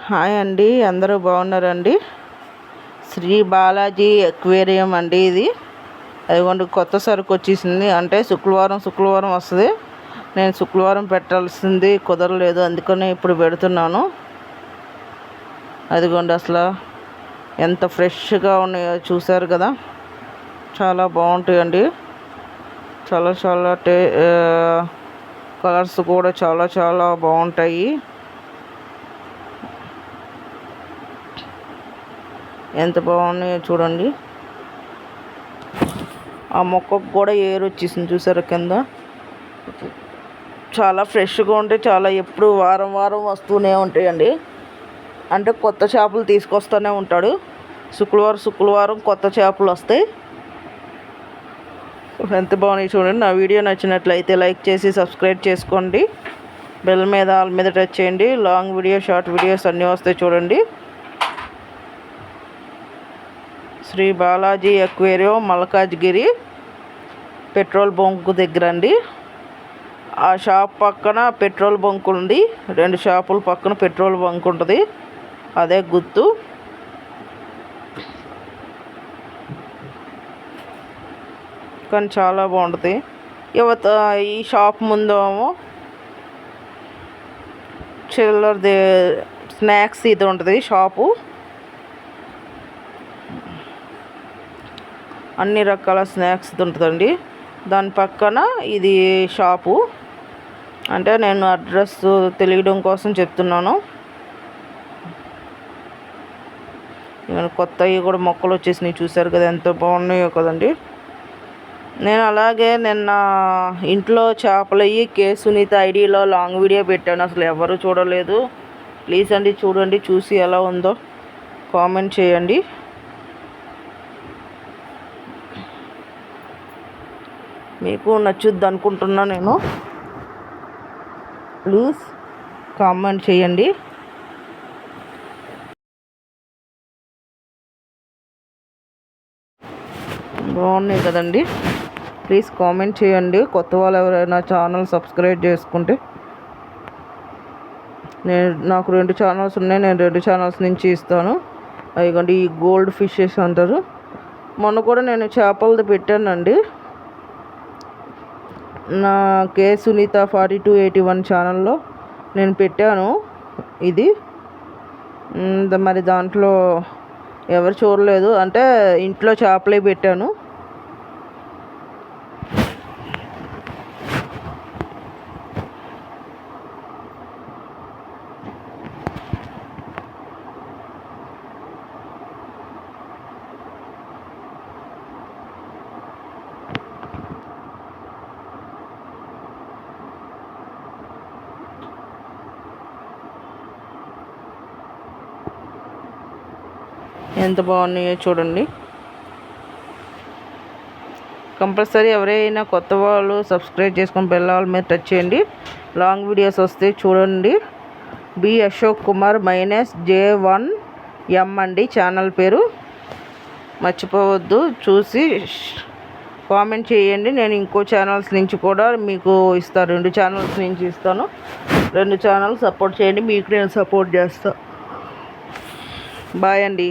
Hi అండి, అందరూ బాగున్నారండి. శ్రీ బాలాజీ ఎక్వేరియం అండి ఇది. అదిగోండి కొత్త సరుకు వచ్చేసింది. అంటే శుక్రవారం వస్తుంది. నేను శుక్రవారం పెట్టాల్సింది కుదరలేదు, అందుకనే ఇప్పుడు పెడుతున్నాను. అదిగోండి అసలు ఎంత ఫ్రెష్గా ఉన్నాయో చూసారు కదా, చాలా బాగుంటాయండి. చాలా చాలా కలర్స్ కూడా చాలా చాలా బాగుంటాయి. ఎంత బాగున్నాయో చూడండి. ఆ మొక్కకు కూడా ఏరు వచ్చేసింది చూసారా కింద. చాలా ఫ్రెష్గా ఉంటాయి. చాలా ఎప్పుడు వారం వస్తూనే ఉంటాయండి. అంటే కొత్త చేపలు తీసుకొస్తూనే ఉంటాడు. శుక్రవారం కొత్త చేపలు వస్తాయి. ఎంత బాగున్నాయి చూడండి. నా వీడియో నచ్చినట్లయితే లైక్ చేసి సబ్స్క్రైబ్ చేసుకోండి. బెల్ మీద ఆల్ మీద టచ్ చేయండి. లాంగ్ వీడియో, షార్ట్ వీడియోస్ అన్నీ వస్తాయి చూడండి. Shri Balaji aquarium, Malkajgiri petrol bunk దగ్గర అండి. ఆ షాప్ పక్కన పెట్రోల్ బంక్ ఉంది. 2 షాపుల పక్కన పెట్రోల్ బంక్ ఉంటుంది. అదే గుర్తు. కానీ చాలా బాగుంటుంది. ఈ షాప్ ముందేమో చిల్లరది స్నాక్స్ ఇది ఉంటుంది షాపు. అన్ని రకాల స్నాక్స్ ఉంటుందండి. దాని పక్కన ఇది షాపు. అంటే నేను అడ్రస్ తెలియడం కోసం చెప్తున్నాను. కొత్తవి కూడా మొక్కలు వచ్చేసినాయి చూసారు కదా, ఎంత బాగున్నాయో కదండి. నేను అలాగే నిన్న ఇంట్లో చేపలయ్యి కే సునీత ఐడిలో లాంగ్ వీడియో పెట్టాను. అసలు ఎవరు చూడలేదు. ప్లీజ్ అండి చూడండి, చూసి ఎలా ఉందో కామెంట్ చేయండి. మీకు నచ్చుద్ది అనుకుంటున్నా నేను. ప్లీజ్ కామెంట్ చేయండి. బాగున్నాయి కదండి. ప్లీజ్ కామెంట్ చేయండి. కొత్త వాళ్ళు ఎవరైనా ఛానల్ సబ్స్క్రైబ్ చేసుకుంటే. నాకు 2 ఛానల్స్ ఉన్నాయి. నేను 2 ఛానల్స్ నుంచి ఇస్తాను. అదిగోండి ఈ గోల్డ్ ఫిషెస్ అంటారు. మొన్న కూడా నేను చేపలది పెట్టానండి. నా కే సునీత 4281 ఛానల్లో నేను పెట్టాను ఇది. మరి దాంట్లో ఎవరు చూడలేదు. అంటే ఇంట్లో చేపలే పెట్టాను. ఎంత బాగున్నాయో చూడండి. కంపల్సరీ ఎవరైనా కొత్త వాళ్ళు సబ్స్క్రైబ్ చేసుకొని బెల్ ఆల్ మీద టచ్ చేయండి. లాంగ్ వీడియోస్ వస్తే చూడండి. బి అశోక్ కుమార్ -J1M అండి ఛానల్ పేరు. మర్చిపోవద్దు, చూసి కామెంట్ చేయండి. నేను ఇంకో ఛానల్స్ నుంచి కూడా మీకు ఇస్తాను. 2 ఛానల్స్ నుంచి ఇస్తాను. 2 ఛానల్ సపోర్ట్ చేయండి. మీకు నేను సపోర్ట్ చేస్తాను. బాయ్ అండి.